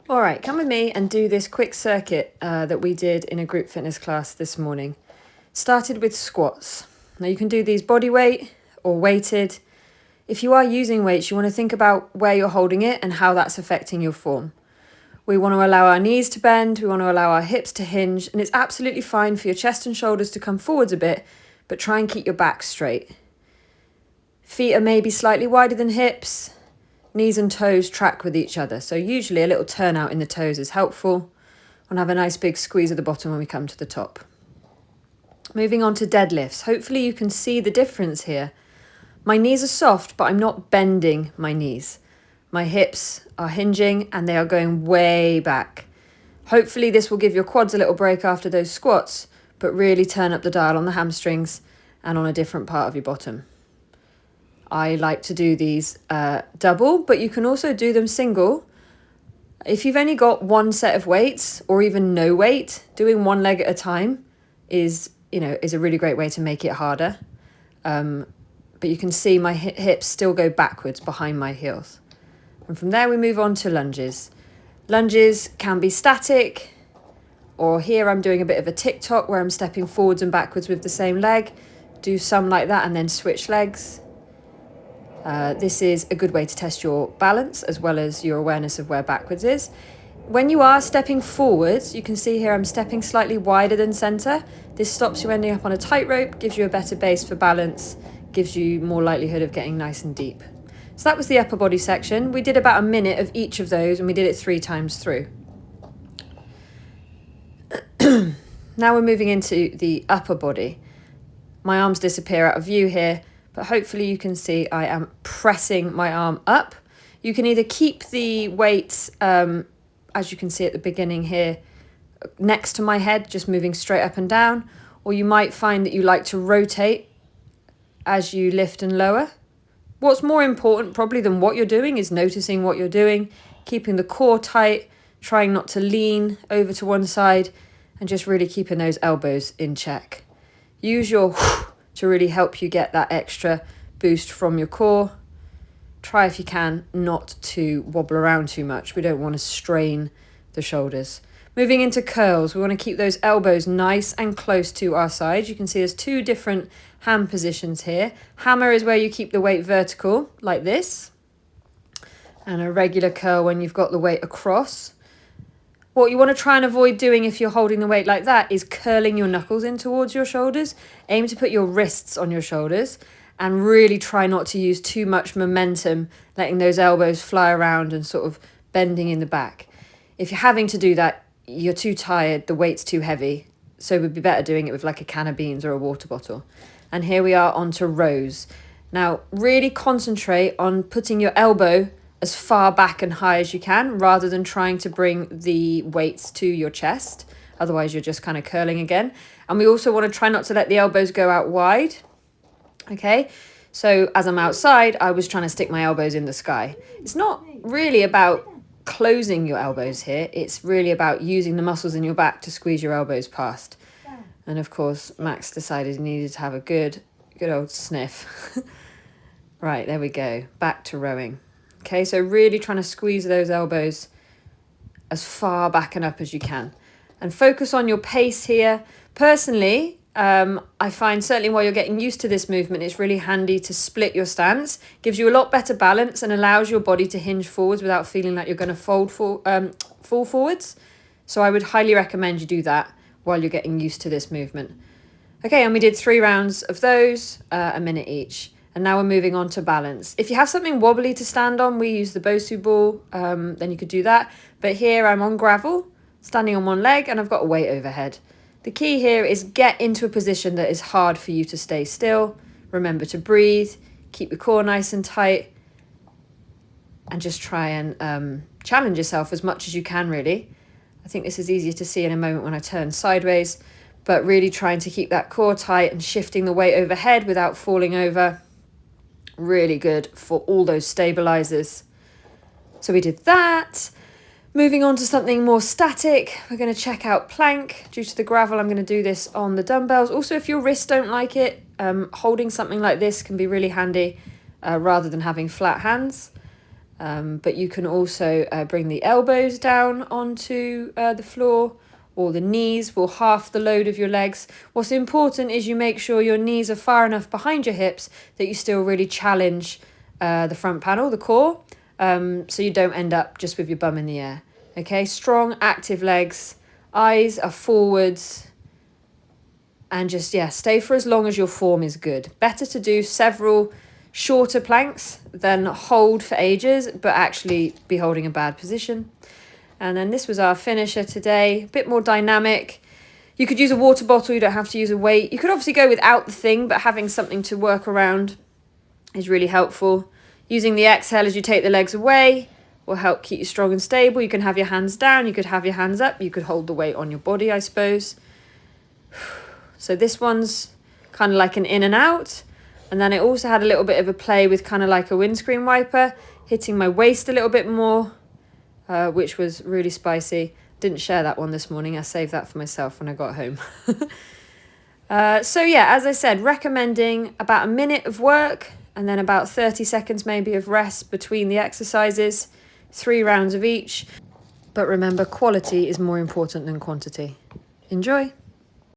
All right, come with me and do this quick circuit that we did in a group fitness class this morning. Started with squats. Now you can do these body weight or weighted. If you are using weights, you want to think about where you're holding it and how that's affecting your form. We want to allow our knees to bend, we want to allow our hips to hinge, and it's absolutely fine for your chest and shoulders to come forwards a bit, but try and keep your back straight. Feet are maybe slightly wider than hips. Knees and toes track with each other, so usually a little turnout in the toes is helpful. And have a nice big squeeze at the bottom when we come to the top. Moving on to deadlifts. Hopefully you can see the difference here. My knees are soft, but I'm not bending my knees. My hips are hinging and they are going way back. Hopefully this will give your quads a little break after those squats, but really turn up the dial on the hamstrings and on a different part of your bottom. I like to do these double, but you can also do them single. If you've only got one set of weights or even no weight, doing one leg at a time is a really great way to make it harder. But you can see my hips still go backwards behind my heels. And from there we move on to lunges. Lunges can be static, or here I'm doing a bit of a TikTok where I'm stepping forwards and backwards with the same leg. Do some like that and then switch legs. This is a good way to test your balance as well as your awareness of where backwards is. When you are stepping forwards, you can see here I'm stepping slightly wider than centre. This stops you ending up on a tightrope, gives you a better base for balance, gives you more likelihood of getting nice and deep. So that was the upper body section. We did about a minute of each of those and we did it 3 times through. Now we're moving into the upper body. My arms disappear out of view here, but hopefully you can see I am pressing my arm up. You can either keep the weights, as you can see at the beginning here, next to my head, just moving straight up and down, or you might find that you like to rotate as you lift and lower. What's more important probably than what you're doing is noticing what you're doing, keeping the core tight, trying not to lean over to one side, and just really keeping those elbows in check. Use your to really help you get that extra boost from your core. Try if you can not to wobble around too much. We don't want to strain the shoulders. Moving into curls, we want to keep those elbows nice and close to our sides. You can see there's 2 different hand positions here. Hammer is where you keep the weight vertical, like this. And a regular curl when you've got the weight across. What you want to try and avoid doing if you're holding the weight like that is curling your knuckles in towards your shoulders. Aim to put your wrists on your shoulders and really try not to use too much momentum, letting those elbows fly around and sort of bending in the back. If you're having to do that, you're too tired, the weight's too heavy, so it would be better doing it with like a can of beans or a water bottle. And here we are onto rows. Now, really concentrate on putting your elbow as far back and high as you can, rather than trying to bring the weights to your chest. Otherwise, you're just kind of curling again. And we also want to try not to let the elbows go out wide. Okay, so as I'm outside, I was trying to stick my elbows in the sky. It's not really about closing your elbows here. It's really about using the muscles in your back to squeeze your elbows past. And of course, Max decided he needed to have a good old sniff. Right, there we go. Back to rowing. Okay, so really trying to squeeze those elbows as far back and up as you can. And focus on your pace here. Personally, I find certainly while you're getting used to this movement, it's really handy to split your stance. Gives you a lot better balance and allows your body to hinge forwards without feeling like you're going to fall forwards. So I would highly recommend you do that while you're getting used to this movement. Okay, and we did 3 rounds of those, a minute each. And now we're moving on to balance. If you have something wobbly to stand on, we use the Bosu ball, then you could do that. But here I'm on gravel, standing on one leg, and I've got a weight overhead. The key here is get into a position that is hard for you to stay still. Remember to breathe, keep your core nice and tight, and just try and challenge yourself as much as you can, really. I think this is easier to see in a moment when I turn sideways, but really trying to keep that core tight and shifting the weight overhead without falling over. Really good for all those stabilizers. So we did that. Moving on to something more static, we're going to check out plank. Due to the gravel, I'm going to do this on the dumbbells. Also, if your wrists don't like it, holding something like this can be really handy rather than having flat hands. But you can also bring the elbows down onto the floor, or the knees will half the load of your legs. What's important is you make sure your knees are far enough behind your hips that you still really challenge the front panel, the core, so you don't end up just with your bum in the air. Okay, strong, active legs, eyes are forwards, and just, yeah, stay for as long as your form is good. Better to do several shorter planks than hold for ages, but actually be holding a bad position. And then this was our finisher today, a bit more dynamic. You could use a water bottle, you don't have to use a weight. You could obviously go without the thing, but having something to work around is really helpful. Using the exhale as you take the legs away will help keep you strong and stable. You can have your hands down, you could have your hands up, you could hold the weight on your body, I suppose. So this one's kind of like an in and out. And then it also had a little bit of a play with kind of like a windscreen wiper, hitting my waist a little bit more, which was really spicy. Didn't share that one this morning. I saved that for myself when I got home. So yeah, as I said, recommending about a minute of work and then about 30 seconds maybe of rest between the exercises, 3 rounds of each. But remember, quality is more important than quantity. Enjoy.